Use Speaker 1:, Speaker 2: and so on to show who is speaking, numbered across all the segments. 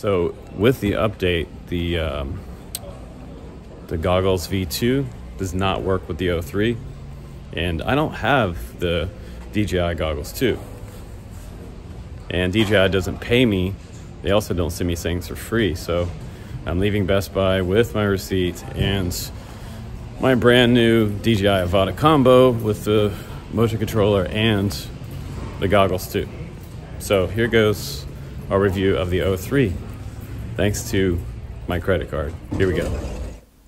Speaker 1: So with the update, the goggles V2 does not work with the O3, and I don't have the DJI goggles 2. And DJI doesn't pay me. They also don't send me things for free. So I'm leaving Best Buy with my receipt and my brand new DJI Avata combo with the motion controller and the goggles too. So here goes our review of the O3, thanks to my credit card. Here we go.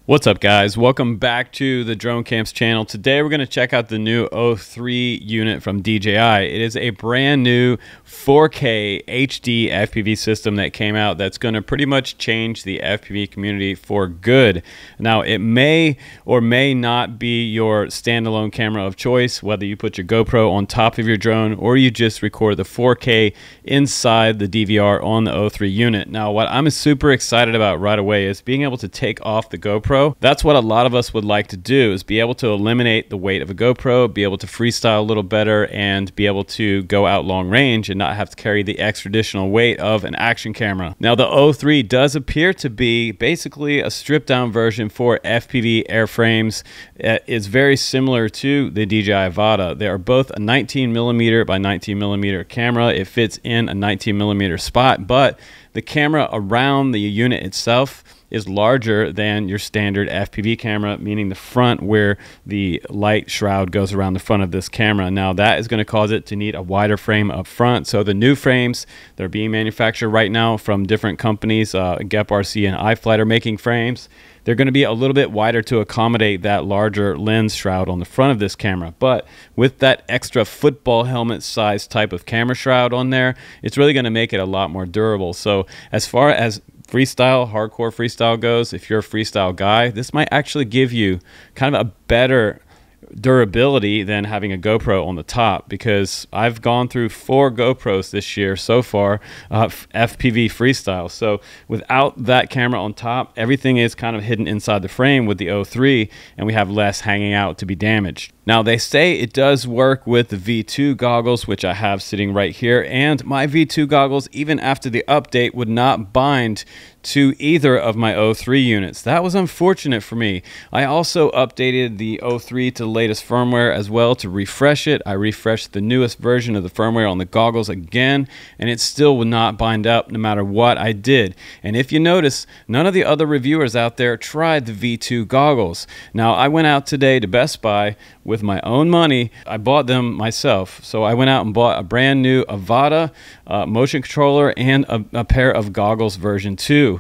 Speaker 1: What's up, guys? Welcome back to the Drone Camps channel. Today we're going to check out the new O3 unit from DJI. It is a brand new 4K HD FPV system that came out that's going to pretty much change the FPV community for good. Now, it may or may not be your standalone camera of choice, whether you put your GoPro on top of your drone or you just record the 4K inside the DVR on the O3 unit. Now, what I'm super excited about right away is being able to take off the GoPro. That's what a lot of us would like to do, is be able to eliminate the weight of a GoPro, be able to freestyle a little better, and be able to go out long range and not have to carry the extra additional weight of an action camera. Now, the O3 does appear to be basically a stripped down version for FPV airframes. It's very similar to the DJI Avata. They are both a 19mm by 19mm camera. It fits in a 19mm spot, but the camera around the unit itself is larger than your standard FPV camera, meaning the front where the light shroud goes around the front of this camera. Now, that is going to cause it to need a wider frame up front. So the new frames that are being manufactured right now from different companies, Geprc and iFlight are making frames. They're going to be a little bit wider to accommodate that larger lens shroud on the front of this camera. But with that extra football helmet size type of camera shroud on there, it's really going to make it a lot more durable. So as far as freestyle, hardcore freestyle goes, if you're a freestyle guy, this might actually give you kind of a better durability than having a GoPro on the top, because I've gone through 4 GoPros this year so far, FPV freestyle. So without that camera on top, everything is kind of hidden inside the frame with the O3, and we have less hanging out to be damaged. Now, they say it does work with the V2 goggles, which I have sitting right here, and my V2 goggles, even after the update, would not bind to either of my O3 units. That was unfortunate for me. I also updated the O3 to the latest firmware as well to refresh it. I refreshed the newest version of the firmware on the goggles again, and it still would not bind up no matter what I did. And if you notice, none of the other reviewers out there tried the V2 goggles. Now, I went out today to Best Buy with my own money. I bought them myself. So I went out and bought a brand new Avata motion controller and a pair of goggles version 2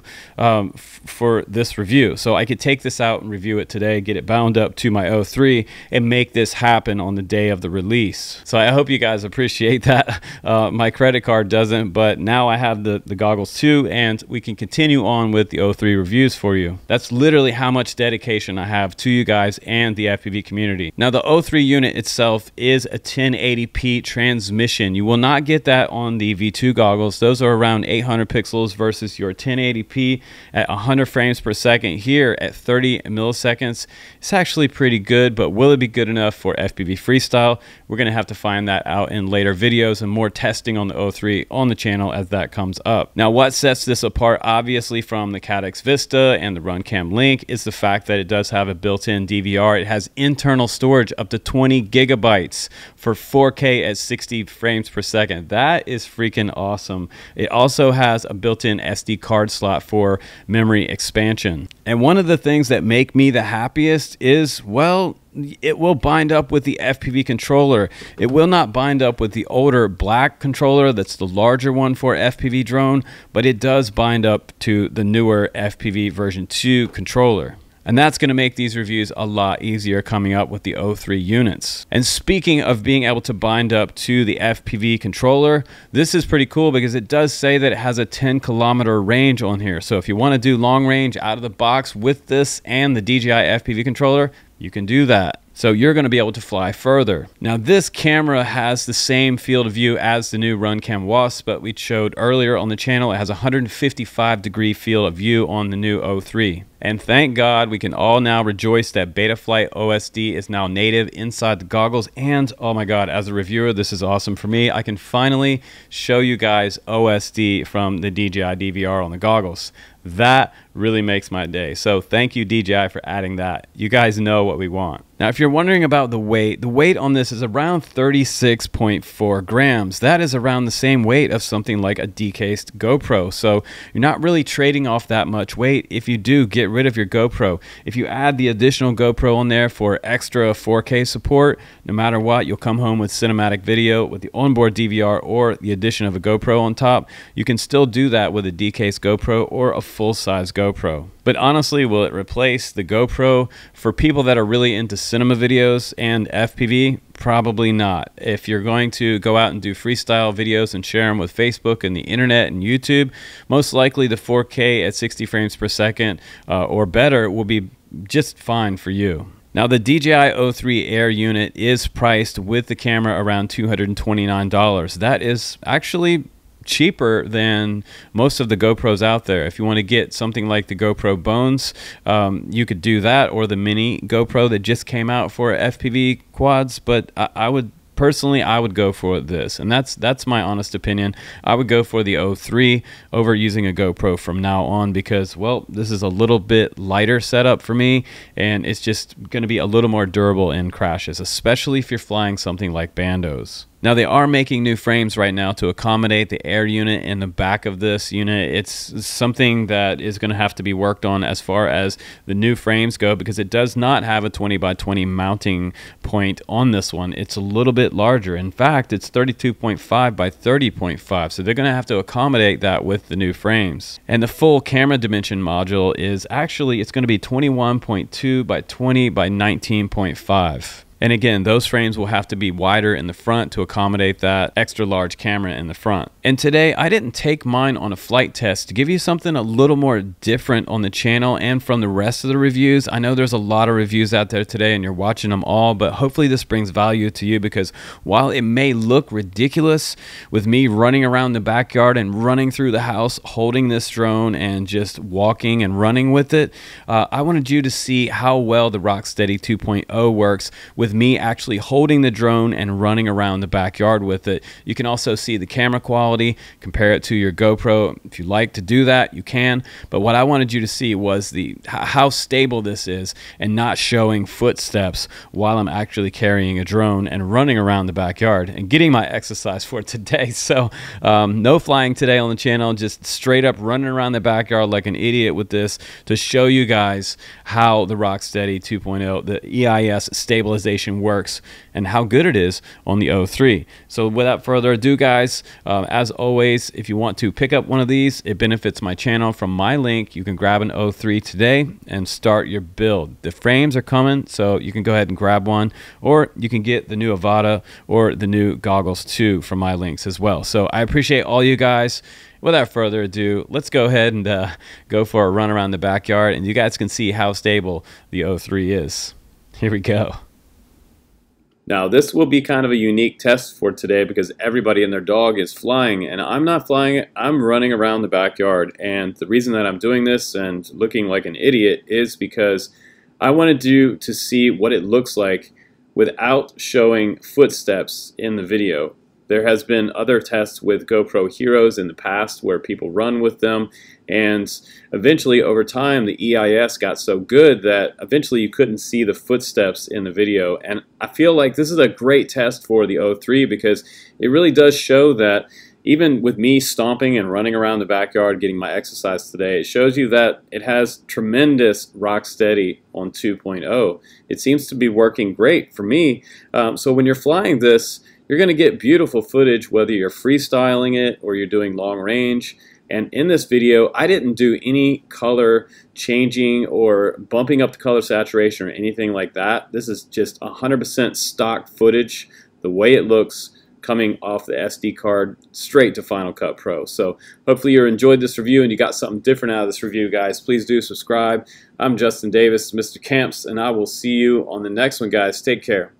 Speaker 1: for this review. So I could take this out and review it today, get it bound up to my O3, and make this happen on the day of the release. So I hope you guys appreciate that. My credit card doesn't, but now I have the goggles too, and we can continue on with the O3 reviews for you. That's literally how much dedication I have to you guys and the FPV community. Now, the O3 unit itself is a 1080p transmission. You will not get that on the V2 goggles. Those are around 800 pixels versus your 1080p at 100 frames per second. Here at 30 milliseconds, it's actually pretty good, but will it be good enough for FPV freestyle? We're going to have to find that out in later videos and more testing on the O3 on the channel as that comes up. Now, what sets this apart, obviously, from the Caddx Vista and the RunCam Link is the fact that it does have a built-in DVR. It has internal storage up to 20 gigabytes for 4K at 60 frames per second. That is freaking awesome. It also has a built-in SD card slot for memory expansion. And one of the things that make me the happiest is, well, it will bind up with the FPV controller. It will not bind up with the older black controller that's the larger one for FPV drone, but it does bind up to the newer FPV version 2 controller. And that's going to make these reviews a lot easier coming up with the O3 units. And speaking of being able to bind up to the FPV controller, this is pretty cool because it does say that it has a 10-kilometer range on here. So if you want to do long range out of the box with this and the DJI FPV controller, you can do that. So you're going to be able to fly further. Now, this camera has the same field of view as the new RunCam Wasp, but we showed earlier on the channel. It has a 155-degree field of view on the new O3. And thank God we can all now rejoice that Betaflight OSD is now native inside the goggles. And oh my God, as a reviewer, this is awesome for me. I can finally show you guys OSD from the DJI DVR on the goggles. That really makes my day. So thank you, DJI, for adding that. You guys know what we want. Now, if you're wondering about the weight on this is around 36.4 grams. That is around the same weight of something like a decased GoPro. So you're not really trading off that much weight. If you do, get rid of your GoPro. If you add the additional GoPro on there for extra 4K support, no matter what, you'll come home with cinematic video with the onboard DVR or the addition of a GoPro on top. You can still do that with a decased GoPro or a full-size GoPro. But honestly, will it replace the GoPro for people that are really into cinema videos and FPV? Probably not. If you're going to go out and do freestyle videos and share them with Facebook and the internet and YouTube, most likely the 4K at 60 frames per second or better will be just fine for you. Now, the DJI O3 Air unit is priced with the camera around $229. That is actually cheaper than most of the GoPros out there. If you want to get something like the GoPro Bones, you could do that, or the mini GoPro that just came out for FPV quads. But I would personally, I would go for this, and that's my honest opinion. I would go for the O3 over using a GoPro from now on because, well, this is a little bit lighter setup for me, and it's just going to be a little more durable in crashes, especially if you're flying something like bandos. Now, they are making new frames right now to accommodate the air unit in the back of this unit. It's something that is going to have to be worked on as far as the new frames go because it does not have a 20 by 20 mounting point on this one. It's a little bit larger. In fact, it's 32.5 by 30.5. So they're going to have to accommodate that with the new frames. And the full camera dimension module is actually, it's going to be 21.2 by 20 by 19.5. And again, those frames will have to be wider in the front to accommodate that extra large camera in the front. And today, I didn't take mine on a flight test to give you something a little more different on the channel and from the rest of the reviews. I know there's a lot of reviews out there today and you're watching them all, but hopefully this brings value to you because while it may look ridiculous with me running around the backyard and running through the house holding this drone and just walking and running with it, I wanted you to see how well the Rocksteady 2.0 works with me actually holding the drone and running around the backyard with it. You can also see the camera quality, compare it to your GoPro. If you like to do that, you can. But what I wanted you to see was how stable this is and not showing footsteps while I'm actually carrying a drone and running around the backyard and getting my exercise for today. So no flying today on the channel, just straight up running around the backyard like an idiot with this to show you guys how the Rocksteady 2.0, the EIS stabilization works and how good it is on the O3. So without further ado, guys, as always, if you want to pick up one of these, it benefits my channel. From my link, you can grab an O3 today and start your build. The frames are coming, so you can go ahead and grab one, or you can get the new Avata or the new goggles too from my links as well. So I appreciate all you guys. Without further ado, let's go ahead and go for a run around the backyard, and you guys can see how stable the O3 is. Here we go. Now, this will be kind of a unique test for today because everybody and their dog is flying, and I'm not flying it. I'm running around the backyard, and the reason that I'm doing this and looking like an idiot is because I wanted you to see what it looks like without showing footsteps in the video. There has been other tests with GoPro Heroes in the past where people run with them, and eventually over time the EIS got so good that eventually you couldn't see the footsteps in the video. And I feel like this is a great test for the O3 because it really does show that even with me stomping and running around the backyard getting my exercise today, it shows you that it has tremendous Rocksteady on 2.0. It seems to be working great for me. So when you're flying this, you're going to get beautiful footage whether you're freestyling it or you're doing long range. And in this video, I didn't do any color changing or bumping up the color saturation or anything like that. This is just 100% stock footage, the way it looks coming off the SD card straight to Final Cut Pro. So hopefully you enjoyed this review and you got something different out of this review, guys. Please do subscribe. I'm Justin Davis, Mr. Camps, and I will see you on the next one, guys. Take care.